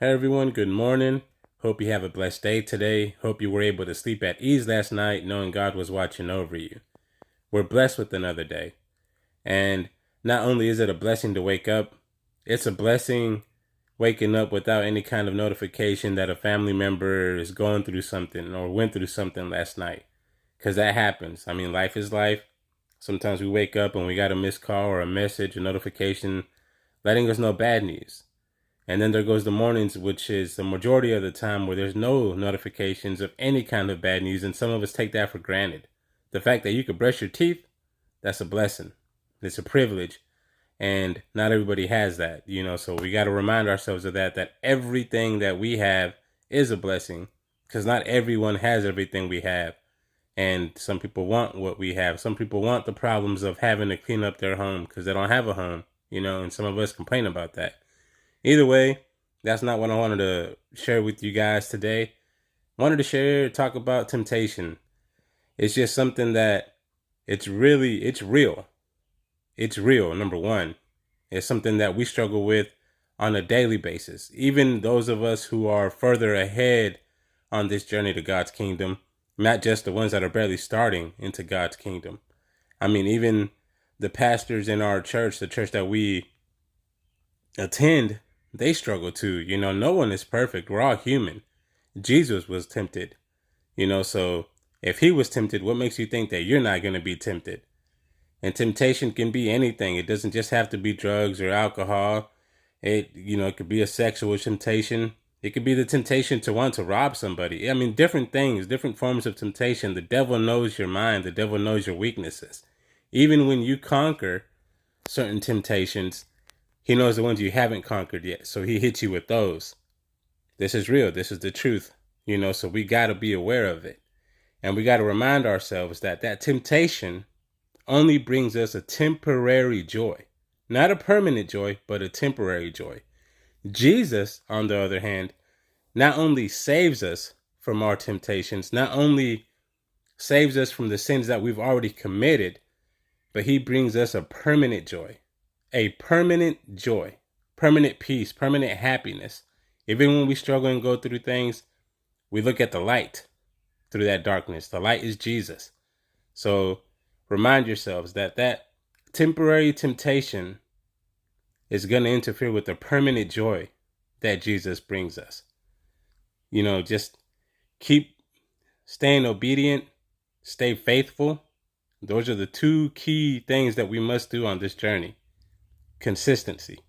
Hey everyone, good morning. Hope you have a blessed day today. Hope you were able to sleep at ease last night knowing God was watching over you. We're blessed with another day. And not only is it a blessing to wake up, it's a blessing waking up without any kind of notification that a family member is going through something or went through something last night. Because that happens. I mean, life is life. Sometimes we wake up and we got a missed call or a message, a notification letting us know bad news. And then there goes the mornings, which is the majority of the time where there's no notifications of any kind of bad news. And some of us take that for granted. The fact that you could brush your teeth, that's a blessing. It's a privilege. And not everybody has that, so we got to remind ourselves of that everything that we have is a blessing, because not everyone has everything we have. And some people want what we have. Some people want the problems of having to clean up their home because they don't have a home, and some of us complain about that. Either way, that's not what I wanted to share with you guys today. I wanted to talk about temptation. It's just something that it's real. It's real, number one. It's something that we struggle with on a daily basis. Even those of us who are further ahead on this journey to God's kingdom, not just the ones that are barely starting into God's kingdom. I mean, even the pastors in our church, the church that we attend, they struggle too. No one is perfect. We're all human. Jesus was tempted, so if he was tempted, what makes you think that you're not going to be tempted? And temptation can be anything. It doesn't just have to be drugs or alcohol. It could be a sexual temptation. It could be the temptation to want to rob somebody. I mean, different things, different forms of temptation. The devil knows your mind. The devil knows your weaknesses. Even when you conquer certain temptations, he knows the ones you haven't conquered yet. So he hits you with those. This is real. This is the truth. So we got to be aware of it. And we got to remind ourselves that temptation only brings us a temporary joy. Not a permanent joy, but a temporary joy. Jesus, on the other hand, not only saves us from our temptations, not only saves us from the sins that we've already committed, but he brings us a permanent joy. A permanent joy, permanent peace, permanent happiness. Even when we struggle and go through things, we look at the light through that darkness. The light is Jesus. So remind yourselves that temporary temptation is going to interfere with the permanent joy that Jesus brings us. Just keep staying obedient, stay faithful. Those are the two key things that we must do on this journey. Consistency.